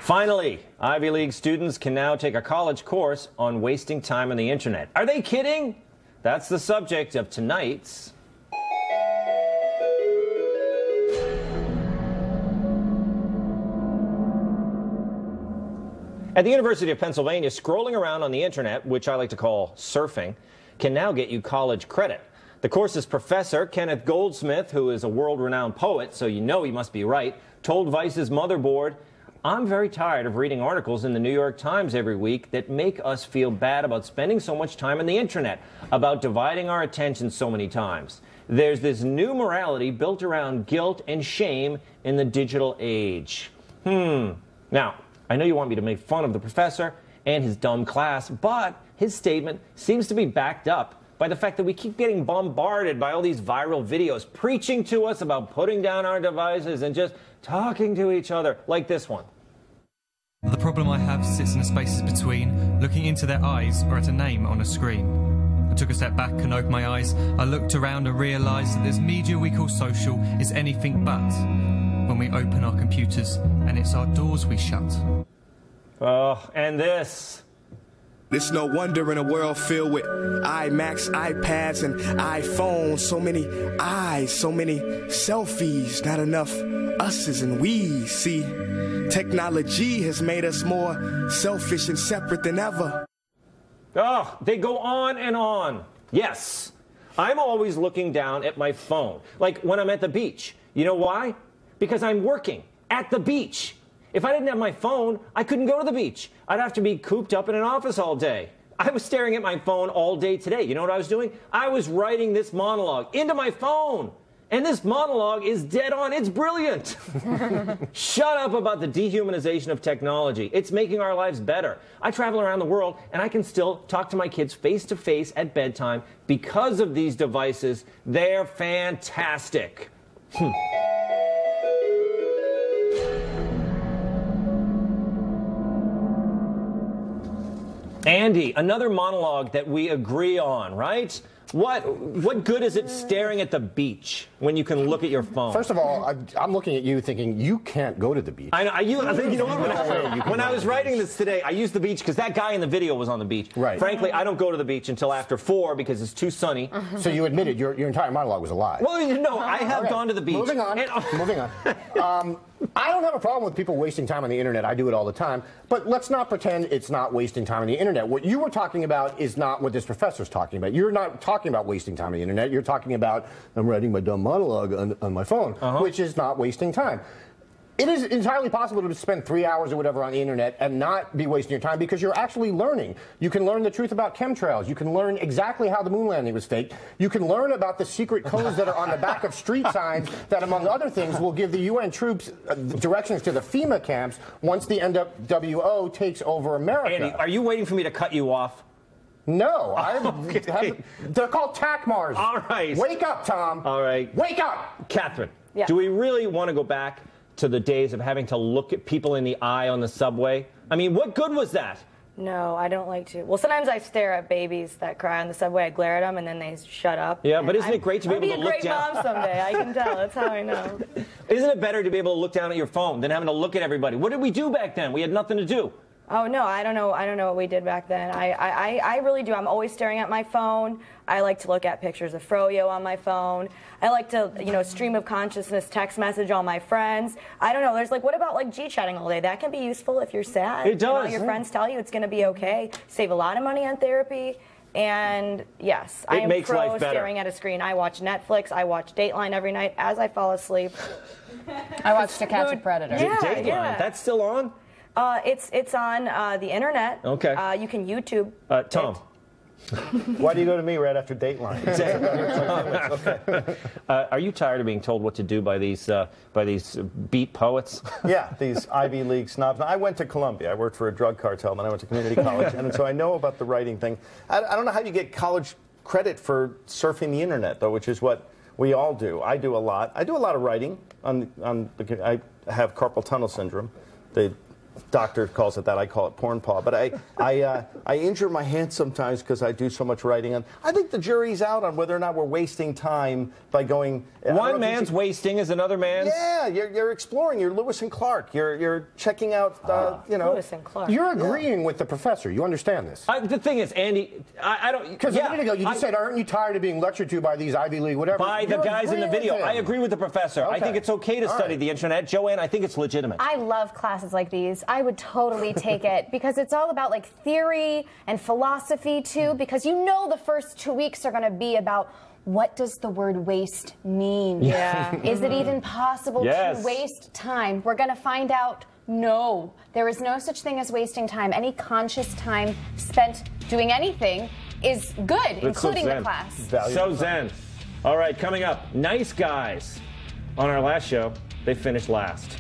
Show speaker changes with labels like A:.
A: Finally, Ivy League students can now take a college course on wasting time on the internet. Are they kidding? That's the subject of tonight's At the University of Pennsylvania, scrolling around on the internet, which I like to call surfing, can now get you college credit. The course's professor, Kenneth Goldsmith, who is a world-renowned poet, so you know he must be right, told Vice's Motherboard, "I'm very tired of reading articles in the New York Times every week that make us feel bad about spending so much time on the internet, about dividing our attention so many times. There's this new morality built around guilt and shame in the digital age." Now, I know you want me to make fun of the professor and his dumb class, but his statement seems to be backed up by the fact that we keep getting bombarded by all these viral videos preaching to us about putting down our devices and just talking to each other, like this one.
B: The problem I have sits in the spaces between looking into their eyes or at a name on a screen. I took a step back and opened my eyes. I looked around and realised that this media we call social is anything but when we open our computers and it's our doors we shut.
A: Oh, and this.
C: It's no wonder in a world filled with iMacs, iPads, and iPhones. So many eyes, so many selfies, not enough us's and we's. See, technology has made us more selfish and separate than ever.
A: Oh, they go on and on. Yes, I'm always looking down at my phone, like when I'm at the beach. You know why? Because I'm working at the beach. If I didn't have my phone, I couldn't go to the beach. I'd have to be cooped up in an office all day. I was staring at my phone all day today. You know what I was doing? I was writing this monologue into my phone. And this monologue is dead on. It's brilliant. Shut up about the dehumanization of technology. It's making our lives better. I travel around the world, and I can still talk to my kids face-to-face at bedtime because of these devices. They're fantastic. Andy, another monologue that we agree on, right? What good is it staring at the beach when you can look at your phone?
D: First of all, I'm looking at you thinking you can't go to the beach.
A: I think, you know what? When I was writing this today, I used the beach because that guy in the video was on the beach.
D: Right.
A: Frankly, I don't go to the beach until after 4 because it's too sunny.
D: So you admitted your entire monologue was a lie.
A: Well, no, I have gone to the beach.
D: Moving on. Moving on. I don't have a problem with people wasting time on the internet. I do it all the time. But let's not pretend it's not wasting time on the internet. What you were talking about is not what this professor's talking about. You're not talking about wasting time on the internet. You're talking about, I'm writing my dumb monologue on my phone, which is not wasting time. It is entirely possible to spend 3 hours or whatever on the internet and not be wasting your time because you're actually learning. You can learn the truth about chemtrails. You can learn exactly how the moon landing was faked. You can learn about the secret codes that are on the back of street signs that, among other things, will give the UN troops directions to the FEMA camps once the NWO takes over America.
A: Andy, are you waiting for me to cut you off?
D: No,
A: Okay.
D: They're called TACMARs.
A: All right.
D: Wake up, Tom.
A: All right.
D: Wake up.
A: Catherine,
E: Yeah.
A: Do we really want to go back to the days of having to look at people in the eye on the subway? I mean, what good was that?
E: No, I don't like to. Well, sometimes I stare at babies that cry on the subway. I glare at them, and then they shut up.
A: Yeah, but isn't it great to be able to look down?
E: I'll be a great mom someday. I can tell. That's how I know.
A: Isn't it better to be able to look down at your phone than having to look at everybody? What did we do back then? We had nothing to do.
E: Oh, no, I don't know. I don't know what we did back then. I really do. I'm always staring at my phone. I like to look at pictures of Froyo on my phone. I like to, stream of consciousness text message all my friends. I don't know. There's what about G-chatting all day? That can be useful if you're sad.
A: It does.
E: Your friends tell you it's going to be okay. Save a lot of money on therapy. And yes, I am pro staring at a screen. I watch Netflix. I watch Dateline every night as I fall asleep.
F: I watch To Catch a Predator.
E: Yeah,
A: Dateline.
E: yeah.
A: That's still on?
E: It's on the internet.
A: Okay.
E: You can YouTube.
A: Tom.
D: Why do you go to me right after Dateline?
A: Okay. Are you tired of being told what to do by these beat poets?
G: Yeah, these Ivy League snobs. Now, I went to Columbia. I worked for a drug cartel, and I went to community college, and so I know about the writing thing. I don't know how you get college credit for surfing the internet, though, which is what we all do. I do a lot. I do a lot of writing. I have carpal tunnel syndrome. Doctor calls it that. I call it porn paw. But I injure my hand sometimes because I do so much writing. And I think the jury's out on whether or not we're wasting time by going.
A: One man's wasting is another man's.
G: Yeah, you're exploring. You're Lewis and Clark. You're checking out.
E: Lewis and Clark.
D: You're agreeing with the professor. You understand this?
A: The thing is, Andy, I don't.
D: Because a minute ago you just said, "Aren't you tired of being lectured to by these Ivy League whatever?"
A: By the guys in the video. I agree with the professor.
D: Okay.
A: I think it's okay to study the internet. Joanne, I think it's legitimate.
H: I love classes like these. I would totally take it because it's all about like theory and philosophy too, because you know the first 2 weeks are going to be about what does the word waste mean?
E: Yeah.
H: Is it even possible to waste time? We're going to find out. No, there is no such thing as wasting time. Any conscious time spent doing anything is good, including the class.
A: So zen. All right, coming up, nice guys. On our last show, they finished last.